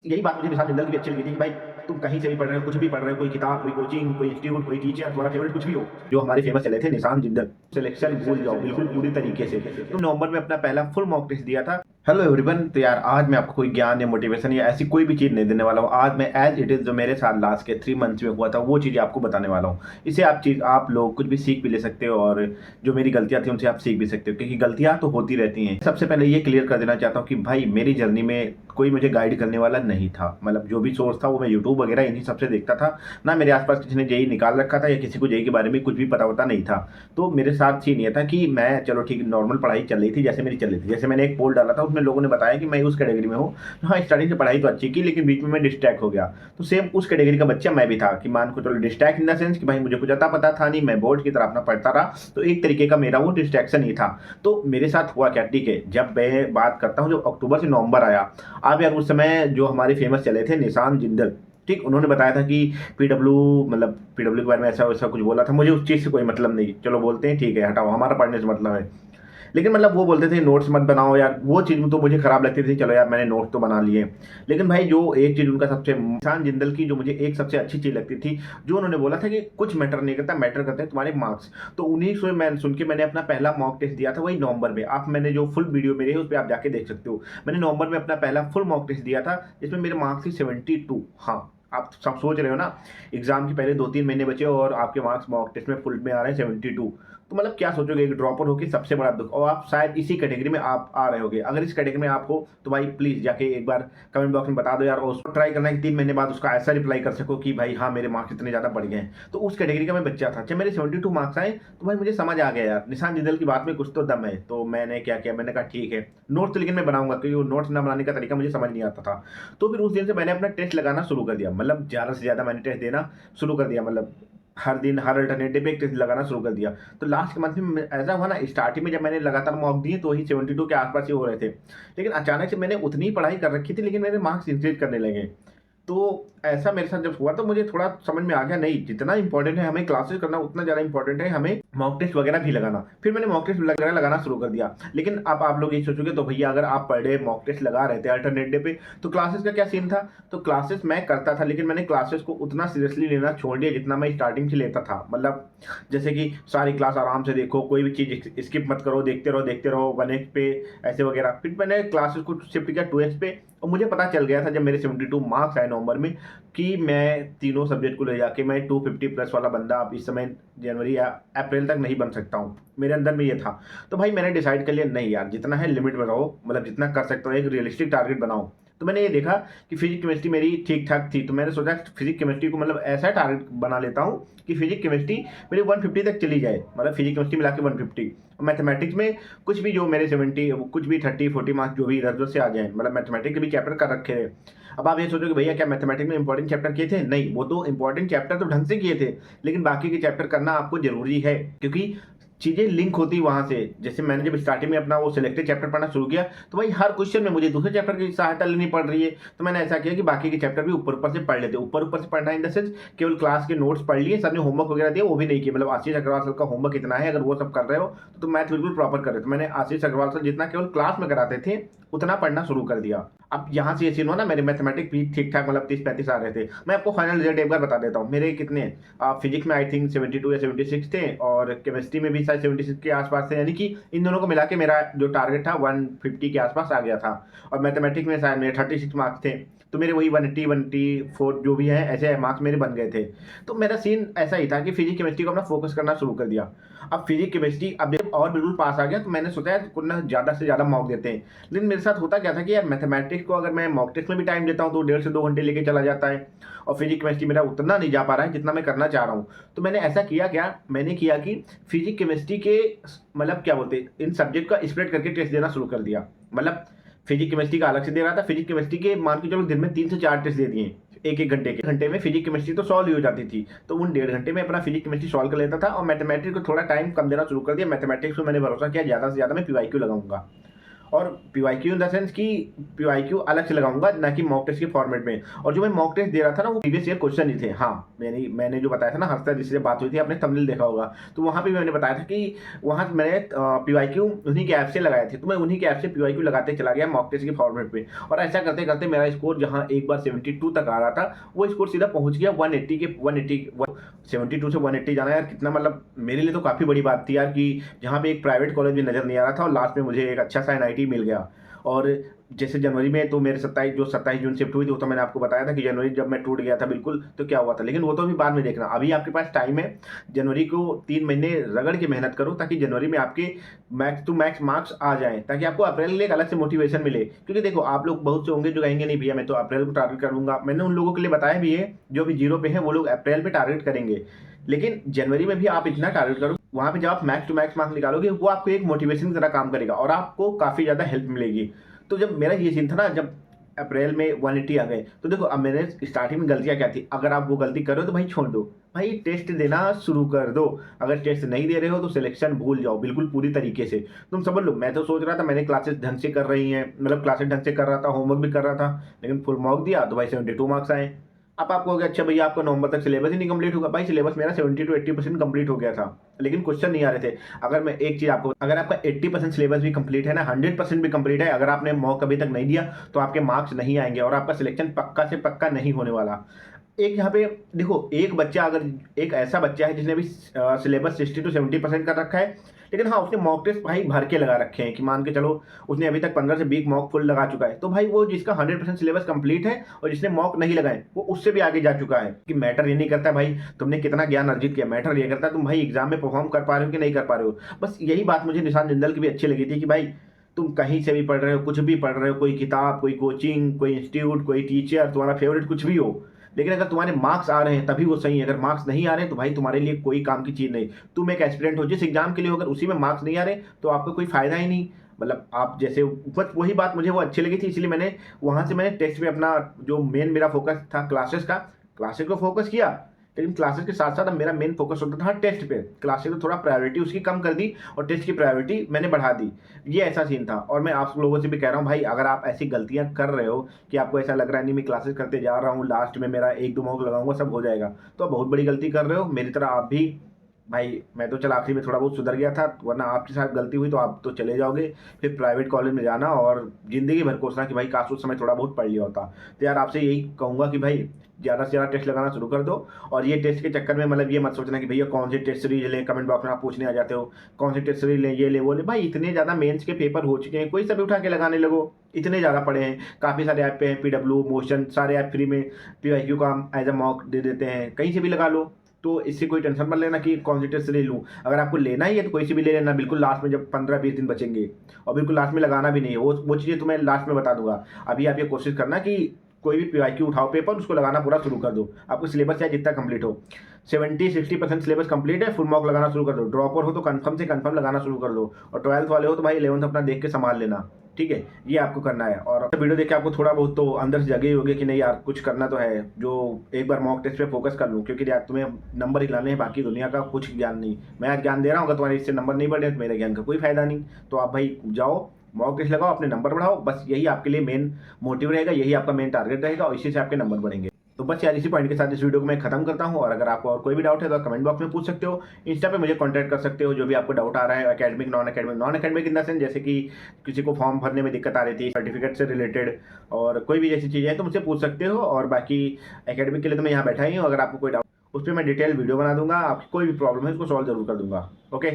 यही बात मुझे निशान जिंदल की भी अच्छी लगी थी कि भाई तुम कहीं से भी पढ़ रहे हो, कुछ भी पढ़ रहे हो, कोई किताब, कोई कोचिंग, कोई इंस्टीट्यूट, कोई टीचर, तुम्हारा फेवरेट कुछ भी हो, जो हमारे फेमस चले थे निशान जिंदल, सिलेक्शन भूल जाओ बिल्कुल पूरी तरीके से। तो नवंबर में अपना पहला फुल मॉक टेस्ट दिया था। हेलो एवरीवन, तो यार आज मैं आपको कोई ज्ञान या मोटिवेशन या ऐसी कोई भी चीज़ नहीं देने वाला हूँ। आज मैं एज इट इज़ जो मेरे साथ लास्ट के 3 मंथ्स में हुआ था वो चीज़ें आपको बताने वाला हूँ। इससे आप लोग कुछ भी सीख भी ले सकते हो और जो मेरी गलतियाँ थी उनसे आप सीख भी सकते हो, क्योंकि गलतियाँ तो होती रहती हैं। सबसे पहले ये क्लियर कर देना चाहता हूँ कि भाई मेरी जर्नी में कोई मुझे गाइड करने वाला नहीं था। मतलब जो भी सोर्स था वो मैं यूट्यूब वगैरह इन्हीं सबसे देखता था। ना मेरे आसपास किसी ने जेई निकाल रखा था या किसी को जेई के बारे में कुछ भी पता वता नहीं था। तो मेरे साथ सीन ये था कि मैं चलो ठीक नॉर्मल पढ़ाई चल रही थी, जैसे मेरी चल रही थी। जैसे मैंने एक पोल डाला था उसमें लोगों ने बताया कि मैं उस कैटेगरी में हूँ। हाँ, स्टार्टिंग से पढ़ाई तो अच्छी की लेकिन बीच में मैं डिस्ट्रैक्ट हो गया। तो सेम उस कैटेगरी का बच्चा मैं भी था कि मान को चलो डिस्ट्रैक्ट इन द सेंस कि भाई मुझे कुछ अता पता था नहीं, मैं बोर्ड की तरह अपना पढ़ता रहा। तो एक तरीके का मेरा वो डिस्ट्रैक्शन ही था। तो मेरे साथ हुआ क्या, ठीक है, जब मैं बात करता हूँ जब अक्टूबर से नवंबर आया। अब यार उस समय जो हमारे फेमस चले थे निशान जिंदल, ठीक, उन्होंने बताया था कि पीडब्ल्यू, मतलब पीडब्ल्यू के बारे में ऐसा वैसा कुछ बोला था। मुझे उस चीज़ से कोई मतलब नहीं, चलो बोलते हैं ठीक है हटाओ, हमारा पढ़ने से मतलब है। लेकिन मतलब वो बोलते थे नोट्स मत बनाओ यार, वो चीज़ तो मुझे खराब लगती थी। चलो यार मैंने नोट्स तो बना लिए। लेकिन भाई जो एक चीज़ उनका सबसे निशान जिंदल की जो मुझे एक सबसे अच्छी चीज़ लगती थी, जो उन्होंने बोला था कि कुछ मैटर नहीं करता, मैटर करते हैं तुम्हारे मार्क्स। तो उन्हीं से मैं सुन के मैंने अपना पहला मॉक टेस्ट दिया था वही नवंबर में। आप मैंने जो फुल वीडियो मेरे है उस पर आप जाके देख सकते हो। मैंने नवंबर में अपना पहला फुल मॉक टेस्ट दिया था जिसमें मेरे मार्क्स थी 72। हाँ, आप सब सोच रहे हो ना, एग्जाम के पहले 2-3 महीने बचे और आपके मार्क्स मॉक टेस्ट में फुल में आ रहे हैं 72। तो मतलब क्या सोचोगे, एक ड्रॉपर होकर सबसे बड़ा दुख, और आप शायद इसी कैटेगरी में आप आ रहे होगे। अगर इस कैटेगरी में आप हो तो भाई प्लीज जाके एक बार कमेंट बॉक्स में बता दो यार, और उसको ट्राई करना है कि 3 महीने बाद उसका ऐसा रिप्लाई कर सको कि भाई हाँ मेरे मार्क्स इतने ज्यादा बढ़ गए हैं। तो उस कैटेगरी का मैं बच्चा था। जब मेरे 72 मार्क्स आए तो भाई मुझे समझ आ गया यार निशान जिंदल की बात में कुछ तो दम है। तो मैंने क्या किया, मैंने कहा ठीक है नोट्स लेकिन मैं बनाऊंगा, क्योंकि वो नोट्स ना बनाने का तरीका मुझे समझ नहीं आता था। तो फिर उस दिन से मैंने अपना टेस्ट लगाना शुरू कर दिया, मतलब ज्यादा से ज्यादा मैंने टेस्ट देना शुरू कर दिया। मतलब हर दिन हर अल्टरनेटिव पे एक टेस्ट लगाना शुरू कर दिया। तो लास्ट के मंथ में ऐसा हुआ ना, स्टार्टिंग में जब मैंने लगातार मॉक दिए तो वही 72 के आसपास ही हो रहे थे। लेकिन अचानक से मैंने उतनी ही पढ़ाई कर रखी थी लेकिन मेरे मार्क्स इंक्रीज करने लगे। तो ऐसा मेरे साथ जब हुआ तो मुझे थोड़ा समझ में आ गया, नहीं जितना इंपॉर्टेंट है हमें क्लासेस करना उतना ज़्यादा इंपॉर्टेंट है हमें मॉक टेस्ट वगैरह भी लगाना। फिर मैंने मॉक टेस्ट वगैरह लगाना शुरू कर दिया। लेकिन अब आप लोग ये सोचोगे तो भैया अगर आप पर डे मॉक टेस्ट लगा रहे थे अल्टरनेट पे तो क्लासेस का क्या सीन था। तो क्लासेस मैं करता था लेकिन मैंने क्लासेस को उतना सीरियसली लेना छोड़ दिया जितना मैं स्टार्टिंग से लेता था। मतलब जैसे कि सारी क्लास आराम से देखो, कोई भी चीज़ स्किप मत करो, देखते रहो 1x पे ऐसे वगैरह। फिर मैंने क्लासेस को शिफ्ट किया 2x पे। और मुझे पता चल गया था जब मेरे 72 मार्क्स आए नवंबर में कि मैं तीनों सब्जेक्ट को ले जाके मैं 250 प्लस वाला बंदा अब इस समय जनवरी या अप्रैल तक नहीं बन सकता हूँ। मेरे अंदर में ये था। तो भाई मैंने डिसाइड कर लिया नहीं यार जितना है लिमिट में रहो, मतलब जितना कर सकते हो एक रियलिस्टिक टारगेट बनाओ। तो मैंने ये देखा कि फिजिक्स केमिस्ट्री मेरी ठीक ठाक थी, तो मैंने सोचा फिजिक्स केमिस्ट्री को मतलब ऐसा टारगेट बना लेता हूँ कि फिजिक्स केमिस्ट्री मेरी 150 तक चली जाए, मतलब फिजिक्स केमिस्ट्री मिला के 150। मैथमेटिक्स में कुछ भी जो मेरे 70 कुछ भी 30-40 मार्क्स जो भी इधर उधर से आ जाए, मतलब मैथमेटिक्स के भी चैप्टर कर रखे हैं। अब आप ये सोचो कि भैया क्या मैथमेटिक्स में इंपॉर्टेंट चैप्टर किए थे, नहीं वो तो इंपॉर्टेंट चैप्टर तो ढंग से किए थे लेकिन बाकी के चैप्टर करना आपको जरूरी है, क्योंकि चीज़ें लिंक होती वहाँ से। जैसे मैंने जब स्टार्टिंग में अपना वो सिलेक्टेड चैप्टर पढ़ना शुरू किया तो भाई हर क्वेश्चन में मुझे दूसरे चैप्टर की सहायता लेनी पड़ रही है। तो मैंने ऐसा किया कि बाकी के चैप्टर भी ऊपर ऊपर से पढ़ लेते, ऊपर ऊपर से पढ़ना इन द सेंस केवल क्लास के नोट्स पढ़ लिए, सर ने होमवर्क वगैरह दिया वो भी नहीं किया। मतलब आशीष अग्रवाल सर का होमवर्क कितना है अगर वो सब कर रहे हो तो मैथ बिल्कुल प्रॉपर कर रहे हो। तो मैंने आशीष अग्रवाल सर जितना केवल क्लास में कराते थे उतना पढ़ना शुरू कर दिया। अब यहाँ से ये सीन हो ना, मेरे मैथमेटिक्स भी ठीक ठाक मतलब 30-35 आ रहे थे। मैं आपको फाइनल रिजल्ट एक बार बता देता हूँ मेरे कितने। फिजिक्स में आई थिंक 72 या 76 थे और केमिस्ट्री में भी शायद 76 के आसपास थे, यानी कि इन दोनों को मिला के मेरा जो टारगेट था 150 के आसपास आ गया था। और मैथमेटिक्स में शायद मेरे 36 मार्क्स थे, तो मेरे वही 180 184 जो भी है ऐसे मार्क्स मेरे बन गए थे। तो मेरा सीन ऐसा ही था कि फिजिक्स केमिस्ट्री को अपना फोकस करना शुरू कर दिया। अब फिजिक्स केमिस्ट्री अब जब और बिल्कुल पास आ गया तो मैंने सोचा यार कुछ ना ज़्यादा से ज़्यादा मॉक देते हैं। लेकिन मेरे साथ होता क्या था कि यार मैथमेटिक्स को अगर मैं मॉक टेस्ट में भी टाइम देता हूँ तो 1.5 से 2 घंटे लेके चला जाता है, और फिजिक्स केमिस्ट्री मेरा उतना नहीं जा पा रहा है जितना मैं करना चाह रहा हूँ। तो मैंने ऐसा किया, क्या मैंने किया कि फिजिक्स केमिस्ट्री के मतलब क्या बोलते हैं इन सब्जेक्ट का स्प्रेड करके टेस्ट देना शुरू कर दिया। मतलब फिजिक्स केमिस्ट्री का अलग से दे रहा था, फिजिक्स केमिस्ट्री के मान के चलो दिन में 3 से 4 टेस्ट दे दिए, एक एक घंटे में फिजिक्स केमिस्ट्री तो सॉल्व ही हो जाती थी। तो उन 1.5 घंटे में अपना फिजिक्स केमिस्ट्री सॉल्व कर लेता था और मैथमेटिक्स को थोड़ा टाइम कम देना शुरू कर दिया। मैथमेटिक्स को मैंने भरोसा किया ज़्यादा से ज़्यादा मैं पीवाईक्यू लगाऊंगा। और पीवाईक्यू इन द सेंस कि पीवाईक्यू अलग से लगाऊंगा, ना कि मॉक टेस्ट के फॉर्मेट में। और जो मैं मॉक टेस्ट दे रहा था ना, वो प्रीवियस ईयर क्वेश्चन ही थे। हाँ, मैंने जो बताया था ना, हर्षद जिससे बात हुई थी, आपने थंबनेल देखा होगा, तो वहाँ पे मैंने बताया था कि वहाँ मैंने पीवाईक्यू उन्हीं के ऐप से लगाए थे, तो मैं उन्हीं के ऐप से पीवाईक्यू लगाते चला गया मॉक टेस्ट के फॉर्मेट में। और ऐसा करते करते मेरा स्कोर जहाँ एक बार 72 तक आ रहा था, वो स्कोर सीधा पहुंच गया 180 के 72 से 180 जाना यार कितना, मतलब मेरे लिए तो काफ़ी बड़ी बात थी यार, कि जहाँ पे एक प्राइवेट कॉलेज भी नज़र नहीं आ रहा था और लास्ट में मुझे एक अच्छा सा एनआईटी मिल गया। और जैसे जनवरी में तो मेरे 27 जून शिफ्ट हुई थी, वो तो मैंने आपको बताया था कि जनवरी जब मैं टूट गया था बिल्कुल, तो क्या हुआ था, लेकिन वो तो अभी बाद में देखना। अभी आपके पास टाइम है, जनवरी को 3 महीने रगड़ के मेहनत करो, ताकि जनवरी में आपके मैक्स टू मैक्स मार्क्स आ जाएं, ताकि आपको अप्रैल के लिए एक अलग से मोटिवेशन मिले। क्योंकि देखो, आप लोग बहुत से होंगे जो कहेंगे नहीं भैया मैं तो अप्रैल को टारगेट करूंगा। मैंने उन लोगों के लिए बताया भी है जो अभी जीरो पे हैं, वो लोग अप्रैल पे टारगेट करेंगे, लेकिन जनवरी में भी आप इतना टारगेट करो, वहां पे जब आप मैक्स टू मैक्स मार्क्स निकालोगे, वो आपको एक मोटिवेशन की तरह काम करेगा और आपको काफी ज्यादा हेल्प मिलेगी। तो जब मेरा ये सीन था ना, जब अप्रैल में 180 आ गए, तो देखो अब मैंने स्टार्टिंग में गलतियां क्या थी, अगर आप वो गलती करो तो भाई छोड़ दो, भाई टेस्ट देना शुरू कर दो। अगर टेस्ट नहीं दे रहे हो तो सिलेक्शन भूल जाओ बिल्कुल पूरी तरीके से। तुम समझ लो, मैं तो सोच रहा था मैंने क्लासेस ढंग से कर रही हैं, मतलब क्लासेस ढंग से कर रहा था, होमवर्क भी कर रहा था, लेकिन फुल मार्क दिया तो भाई 72 मार्क्स आए। अब आपको हो गया अच्छा भैया आपका नवंबर तक सिलेबस ही नहीं कंप्लीट होगा। भाई सिलेबस मेरा 70 to 80% कंप्लीट हो गया था, लेकिन क्वेश्चन नहीं आ रहे थे। अगर मैं एक चीज आपको, अगर आपका 80% सिलेबस भी कंप्लीट है ना, 100% भी कंप्लीट है, अगर आपने मॉक अभी तक नहीं दिया तो आपके मार्क्स नहीं आएंगे और आपका सिलेक्शन पक्का से पक्का नहीं होने वाला। एक यहाँ पे देखो, एक बच्चा, अगर एक ऐसा बच्चा है जिसने अभी सिलेबस 60 to 70% कर रखा है, लेकिन हाँ उसने मॉक टेस्ट भाई भर के लगा रखे हैं, कि मान के चलो उसने अभी तक 15 से 20 मॉक फुल लगा चुका है, तो भाई वो जिसका 100% सिलेबस कंप्लीट है और जिसने मॉक नहीं लगाए, वो उससे भी आगे जा चुका है। कि मैटर ये नहीं करता भाई तुमने कितना ज्ञान अर्जित किया, मैटर ये करता है तुम भाई एग्जाम में परफॉर्म कर पा रहे हो कि नहीं कर पा रहे हो। बस यही बात मुझे निशान जिंदल की भी अच्छी लगी थी, कि भाई तुम कहीं से भी पढ़ रहे हो, कुछ भी पढ़ रहे हो, कोई किताब, कोई कोचिंग, कोई इंस्टीट्यूट, कोई टीचर, तुम्हारा फेवरेट कुछ भी हो, लेकिन अगर तुम्हारे मार्क्स आ रहे हैं तभी वो सही है। अगर मार्क्स नहीं आ रहे तो भाई तुम्हारे लिए कोई काम की चीज नहीं। तुम एक एस्पिरेंट हो, जिस एग्जाम के लिए हो, अगर उसी में मार्क्स नहीं आ रहे तो आपका कोई फायदा ही नहीं। मतलब आप जैसे ऊपर, वही बात मुझे वो अच्छी लगी थी, इसलिए मैंने वहां से मैंने टेस्ट पे अपना जो मेन मेरा फोकस था क्लासेस का, क्लासेस को फोकस किया, लेकिन क्लासेस के साथ साथ अब मेरा मेन फोकस होता था टेस्ट पे। क्लासेस को थोड़ा प्रायोरिटी उसकी कम कर दी और टेस्ट की प्रायोरिटी मैंने बढ़ा दी। ये ऐसा सीन था। और मैं आप लोगों से भी कह रहा हूँ भाई, अगर आप ऐसी गलतियां कर रहे हो कि आपको ऐसा लग रहा है नहीं मैं क्लासेस करते जा रहा हूँ, लास्ट में मेरा 1-2 मॉक लगाऊंगा सब हो जाएगा, तो आप बहुत बड़ी गलती कर रहे हो। मेरी तरह आप भी, भाई मैं तो चल आखिरी में थोड़ा बहुत सुधर गया था, वरना आपके साथ गलती हुई तो आप तो चले जाओगे फिर प्राइवेट कॉलेज में जाना और जिंदगी भर कोसना कि भाई काश उस समय थोड़ा बहुत पढ़ लिया होता। तो यार आपसे यही कहूंगा कि भाई ज़्यादा से ज़्यादा टेस्ट लगाना शुरू कर दो। और ये टेस्ट के चक्कर में मतलब ये मत सोचना कि भैया कौन से टेस्ट सीरीज लें, कमेंट बॉक्स में आप पूछने आ जाते हो कौन से टेस्ट सीरीज लें, ये ले वो ले। भाई इतने ज़्यादा मेंस के पेपर हो चुके हैं, कोई सभी उठा के लगाने लगो, इतने ज़्यादा पड़े हैं। काफ़ी सारे ऐप पे हैं, पीडब्ल्यू मोशन, सारे ऐप फ्री में पीवाईक्यू का एज अ मॉक दे देते हैं, कहीं से भी लगा लो। तो इससे कोई टेंशन मत लेना कि कौन सी टेस्ट ले लूँ। अगर आपको लेना ही है तो कोई सी भी ले लेना, बिल्कुल लास्ट में जब 15-20 दिन बचेंगे। और बिल्कुल लास्ट में लगाना भी नहीं है, वो चीज़ें तो मैं लास्ट में बता दूंगा। अभी आप ये कोशिश करना कि कोई भी पीवाईक्यू उठाओ पेपर, उसको लगाना पूरा शुरू कर दो। आपको सिलेबस चाहे जितना कंप्लीट हो, 70-60% सिलेबस कंप्लीट है, फुल मॉक लगाना शुरू कर दो। ड्रॉपर हो तो कंफर्म से कंफर्म लगाना शुरू कर दो। और 12th वाले हो तो भाई 11th अपना देख के संभाल लेना, ठीक है। ये आपको करना है। और वीडियो देख के आपको थोड़ा बहुत तो अंदर से जगे ही होगे कि नहीं यार कुछ करना तो है, जो एक बार मॉक टेस्ट पे फोकस कर लूँ, क्योंकि यार तुम्हें नंबर हिलाने हैं, बाकी दुनिया का कुछ ज्ञान नहीं। मैं आज ज्ञान दे रहा हूँ, अगर तुम्हारे इससे नंबर नहीं बढ़े तो मेरे ज्ञान का कोई फायदा नहीं। तो आप भाई जाओ मॉक टेस्ट लगाओ, अपने नंबर बढ़ाओ, बस यही आपके लिए मेन मोटिव रहेगा, यही आपका मेन टारगेट रहेगा और इसी से आपके नंबर बढ़ेंगे। तो बस यार इसी पॉइंट के साथ इस वीडियो को मैं खत्म करता हूँ। और अगर आपको और कोई भी डाउट है तो कमेंट बॉक्स में पूछ सकते हो, इंस्टा पे मुझे कांटेक्ट कर सकते हो, जो भी आपको डाउट आ रहा है, academic non academic in the sense, जैसे कि किसी को फॉर्म भरने में दिक्कत आ रही थी सर्टिफिकेट से रिलेटेड, और कोई भी जैसी चीज़ है तो मुझसे पूछ सकते हो। और बाकी एकेडमिक के लिए तो मैं यहाँ बैठा ही हूँ, अगर आपको कोई डाउट उस पर मैं डिटेल वीडियो बना दूंगा, आपकी कोई भी प्रॉब्लम है उसको सॉल्व जरूर कर दूंगा। ओके।